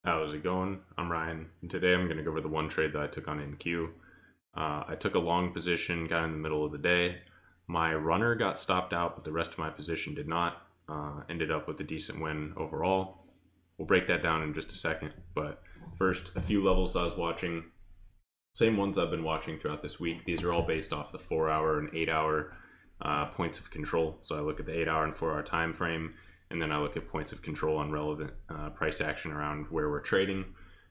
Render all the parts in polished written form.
How's it going? I'm Ryan, and today I'm going to go over the one trade that I took on NQ. I took a long position, got in the middle of the day. My runner got stopped out, but the rest of my position did not. Ended up with a decent win overall. We'll break that down in just a second, but first, a few levels I was watching. Same ones I've been watching throughout this week. These are all based off the 4-hour and 8-hour points of control. So I look at the 8-hour and 4-hour time frame, and then I look at points of control on relevant price action around where we're trading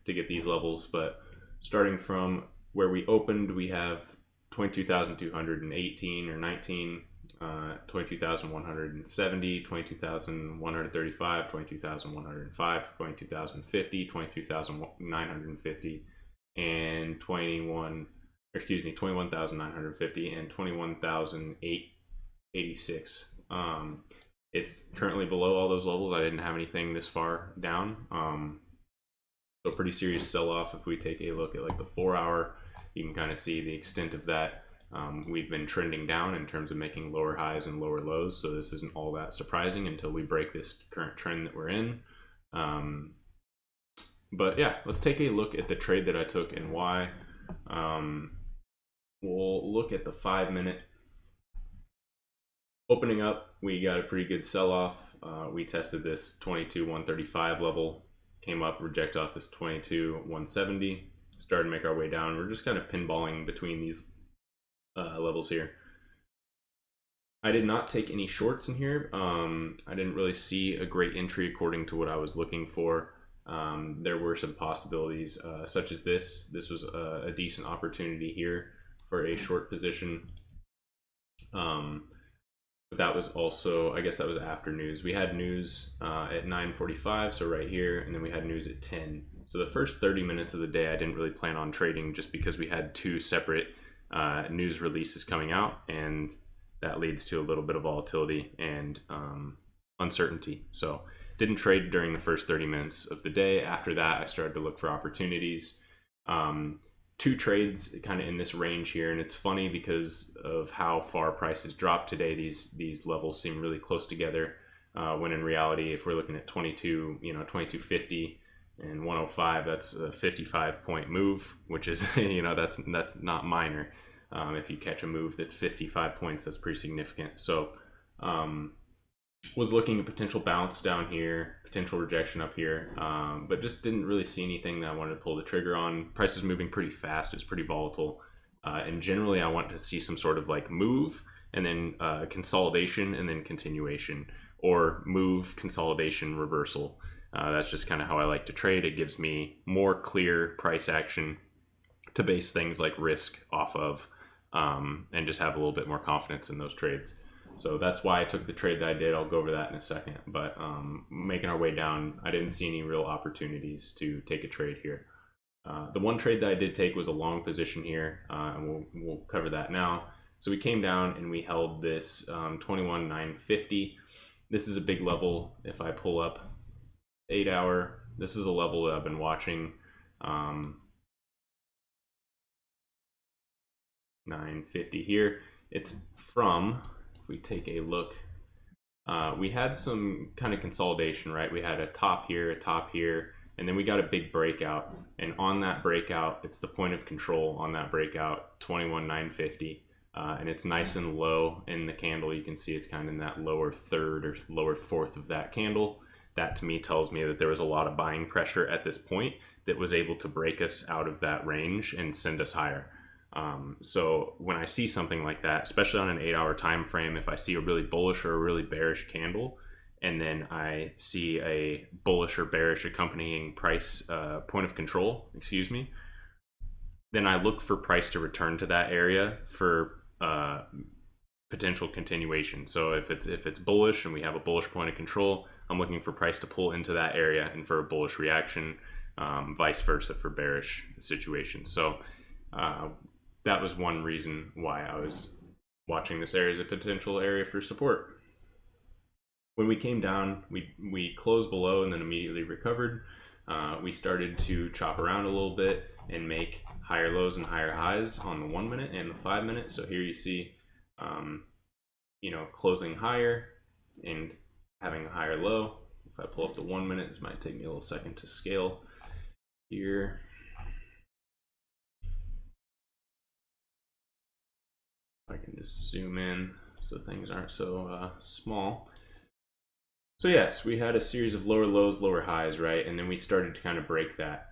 to get these levels. But starting from where we opened, we have 22,218 or 19, 22,170, 22,135, 22,105, 22,050, 22,950, and 21,950 and 21,886. It's currently below all those levels. I didn't have anything this far down. So pretty serious sell-off. If we take a look at like the 4-hour, you can kind of see the extent of that. We've been trending down in terms of making lower highs and lower lows, so this isn't all that surprising until we break this current trend that we're in. But yeah, let's take a look at the trade that I took and why. We'll look at the 5-minute. Opening up, we got a pretty good sell-off. We tested this 22,135 level, came up, reject off this 22,170, started to make our way down. We're just kind of pinballing between these levels here. I did not take any shorts in here. I didn't really see a great entry according to what I was looking for. There were some possibilities such as this. This was a decent opportunity here for a short position. But that was also, I guess that was after news. We had news at 9:45, so right here, and then we had news at 10. So the first 30 minutes of the day, I didn't really plan on trading just because we had two separate news releases coming out, and that leads to a little bit of volatility and uncertainty. So didn't trade during the first 30 minutes of the day. After that, I started to look for opportunities. Two trades kind of in this range here, and it's funny because of how far prices dropped today. These levels seem really close together, when in reality, if we're looking at 2250 and 105, that's a 55-point move, which is that's not minor. If you catch a move that's 55 points, that's pretty significant. So was looking at potential bounce down here, potential rejection up here, but just didn't really see anything that I wanted to pull the trigger on. Price is moving pretty fast. It's pretty volatile. And generally I want to see some sort of like move and then consolidation and then continuation, or move, consolidation, reversal. That's just kind of how I like to trade. It gives me more clear price action to base things like risk off of, and just have a little bit more confidence in those trades. So that's why I took the trade that I did. I'll go over that in a second. But making our way down, I didn't see any real opportunities to take a trade here. The one trade that I did take was a long position here, and we'll cover that now. So we came down and we held this 21,950. This is a big level. If I pull up 8-hour, this is a level that I've been watching. 950 here. It's from, if we take a look, we had some kind of consolidation, right? We had a top here, and then we got a big breakout. And on that breakout, it's the point of control on that breakout, 21,950. And it's nice and low in the candle. You can see it's kind of in that lower third or lower fourth of that candle. That to me tells me that there was a lot of buying pressure at this point that was able to break us out of that range and send us higher. So when I see something like that, especially on an 8-hour time frame, if I see a really bullish or a really bearish candle, and then I see a bullish or bearish accompanying price point of control, then I look for price to return to that area for potential continuation. So if it's bullish and we have a bullish point of control, I'm looking for price to pull into that area and for a bullish reaction, vice versa for bearish situations. So that was one reason why I was watching this area as a potential area for support. When we came down, we closed below and then immediately recovered. We started to chop around a little bit and make higher lows and higher highs on the 1-minute and the 5-minute. So here you see, closing higher and having a higher low. If I pull up the 1-minute, this might take me a little second to scale. here. I can just zoom in so things aren't so small. So yes, we had a series of lower lows, lower highs, right? And then we started to kind of break that.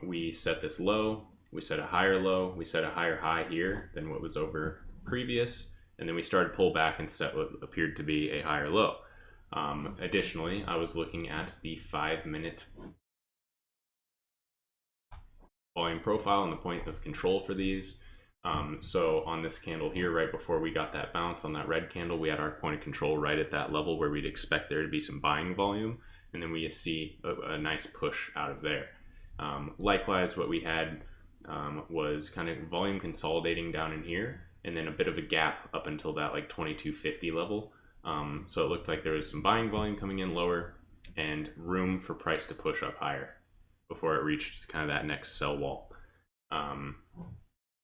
We set this low, we set a higher low, we set a higher high here than what was over previous, and then we started to pull back and set what appeared to be a higher low. Additionally, I was looking at the 5-minute volume profile and the point of control for these. So on this candle here, right before we got that bounce on that red candle, we had our point of control right at that level where we'd expect there to be some buying volume, and then we see a nice push out of there. Likewise, what we had was kind of volume consolidating down in here, and then a bit of a gap up until that like 2250 level. So it looked like there was some buying volume coming in lower and room for price to push up higher before it reached kind of that next sell wall.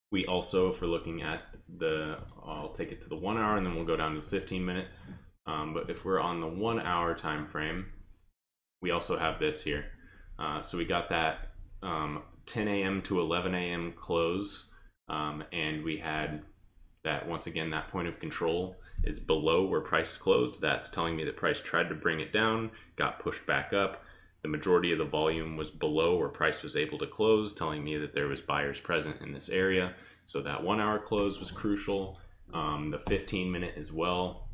We also, if we're looking at I'll take it to the 1 hour and then we'll go down to the 15-minute. But if we're on the 1 hour time frame, we also have this here. So we got that 10 a.m. to 11 a.m. close, and we had that, once again, that point of control is below where price closed. That's telling me that price tried to bring it down, got pushed back up. The majority of the volume was below where price was able to close, telling me that there was buyers present in this area. So that 1 hour close was crucial. The 15-minute as well.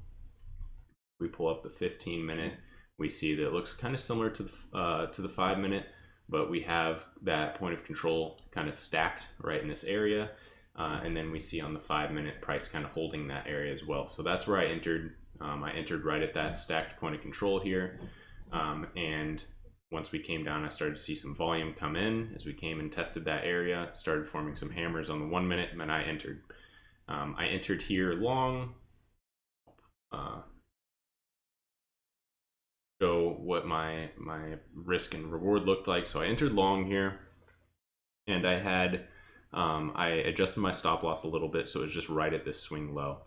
We pull up the 15-minute. We see that it looks kind of similar to the 5-minute, but we have that point of control kind of stacked right in this area. And then we see on the 5-minute price kind of holding that area as well. So that's where I entered. I entered right at that stacked point of control here. And once we came down, I started to see some volume come in as we came and tested that area, started forming some hammers on the 1 minute, and then I entered. I entered here long. Show what my risk and reward looked like. So I entered long here, and I had I adjusted my stop loss a little bit, so it was just right at this swing low.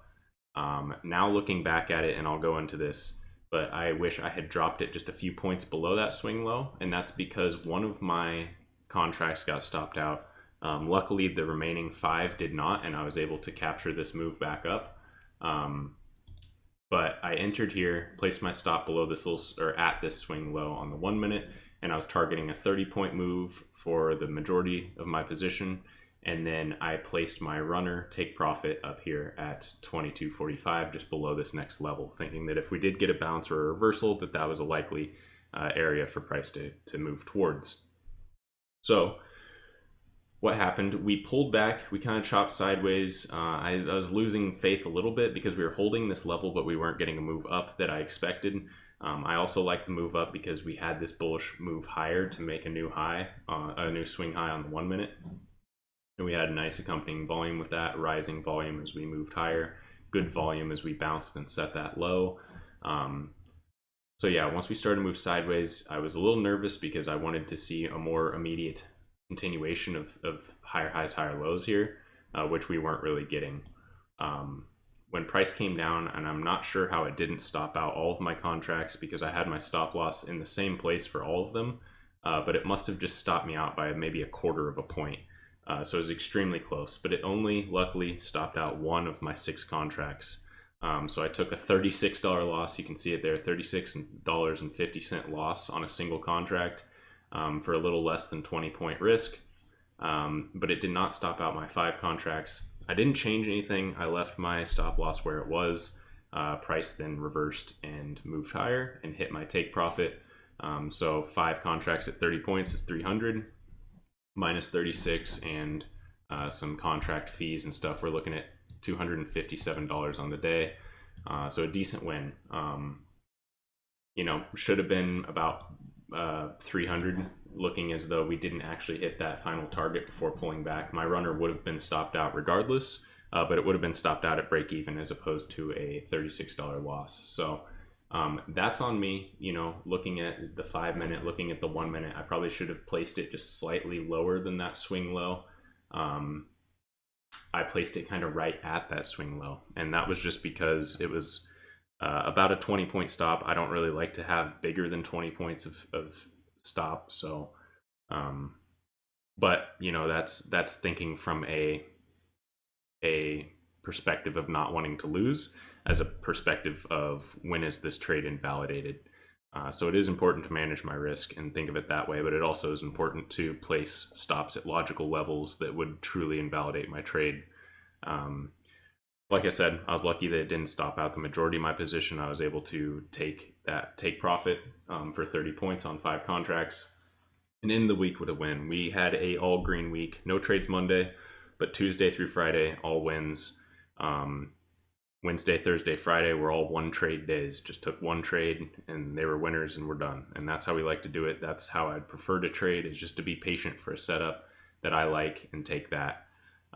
Now looking back at it, and I'll go into this, but I wish I had dropped it just a few points below that swing low, and that's because one of my contracts got stopped out. Luckily, the remaining 5 did not, and I was able to capture this move back up. But I entered here, placed my stop below this at this swing low on the 1 minute, and I was targeting a 30-point move for the majority of my position. And then I placed my runner take profit up here at 22.45, just below this next level, thinking that if we did get a bounce or a reversal, that was a likely area for price to move towards. So what happened? We pulled back, we kind of chopped sideways. I was losing faith a little bit because we were holding this level, but we weren't getting a move up that I expected. I also like the move up because we had this bullish move higher to make a new high, a new swing high on the 1 minute. And we had a nice accompanying volume with that, rising volume as we moved higher, good volume as we bounced and set that low. So yeah, once we started to move sideways, I was a little nervous because I wanted to see a more immediate continuation of higher highs, higher lows here, which we weren't really getting. When price came down, and I'm not sure how it didn't stop out all of my contracts because I had my stop loss in the same place for all of them, but it must have just stopped me out by maybe a quarter of a point. So it was extremely close, but it only luckily stopped out one of my 6 contracts. So I took a $36 loss. You can see it there, $36.50 loss on a single contract for a little less than 20-point risk. But it did not stop out my 5 contracts. I didn't change anything. I left my stop loss where it was. Price then reversed and moved higher and hit my take profit. So 5 contracts at 30 points is 300. Minus 36 and some contract fees and stuff, we're looking at $257 on the day. So a decent win. Should have been about 300, looking as though we didn't actually hit that final target before pulling back. My runner would have been stopped out regardless, but it would have been stopped out at break even as opposed to a $36 loss. So that's on me. Looking at the 5 minute, looking at the 1 minute, I probably should have placed it just slightly lower than that swing low. I placed it kind of right at that swing low, and that was just because it was about a 20-point stop. I don't really like to have bigger than 20 points of stop, so But you know, that's thinking from a perspective of not wanting to lose, as a perspective of when is this trade invalidated. So it is important to manage my risk and think of it that way, but it also is important to place stops at logical levels that would truly invalidate my trade. Um, like I said, I was lucky that it didn't stop out the majority of my position. I was able to take profit for 30 points on 5 contracts and end the week with a win. We had a all green week, no trades Monday, but Tuesday through Friday, all wins. Wednesday, Thursday, Friday were all one trade days. Just took one trade and they were winners and we're done. And that's how we like to do it. That's how I'd prefer to trade, is just to be patient for a setup that I like and take that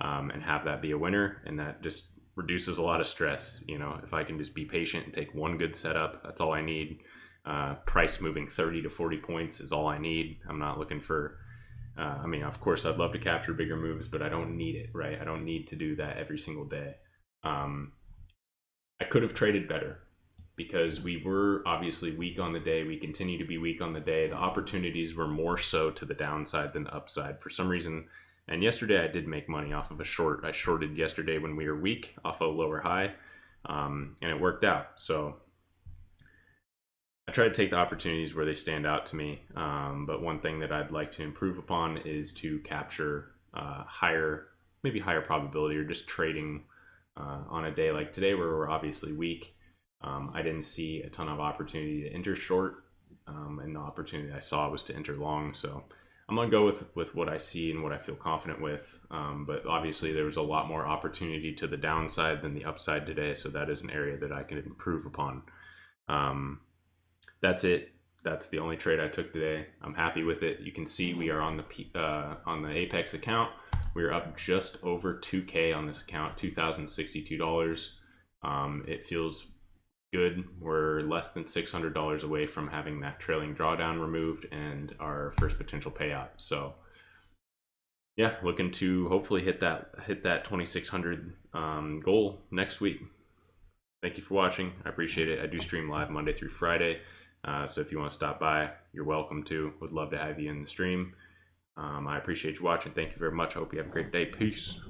and have that be a winner. And that just reduces a lot of stress. You know, if I can just be patient and take one good setup, that's all I need. Price moving 30 to 40 points is all I need. I'm not looking for, I mean, of course, I'd love to capture bigger moves, but I don't need it, right? I don't need to do that every single day. I could have traded better because we were obviously weak on the day. We continue to be weak on the day. The opportunities were more so to the downside than the upside for some reason. And yesterday I did make money off of a short. I shorted yesterday when we were weak off a lower high, and it worked out. So I try to take the opportunities where they stand out to me. But one thing that I'd like to improve upon is to capture maybe higher probability, or just trading on a day like today where we're obviously weak. I didn't see a ton of opportunity to enter short, and the opportunity I saw was to enter long. So I'm gonna go with what I see and what I feel confident with. But obviously there was a lot more opportunity to the downside than the upside today. So that is an area that I can improve upon. That's it. That's the only trade I took today. I'm happy with it. You can see we are on the Apex account. We're up just over 2K on this account, $2,062. It feels good. We're less than $600 away from having that trailing drawdown removed and our first potential payout. So yeah, looking to hopefully hit that 2,600 goal next week. Thank you for watching. I appreciate it. I do stream live Monday through Friday. So if you want to stop by, you're welcome to. Would love to have you in the stream. I appreciate you watching. Thank you very much. I hope you have a great day. Peace.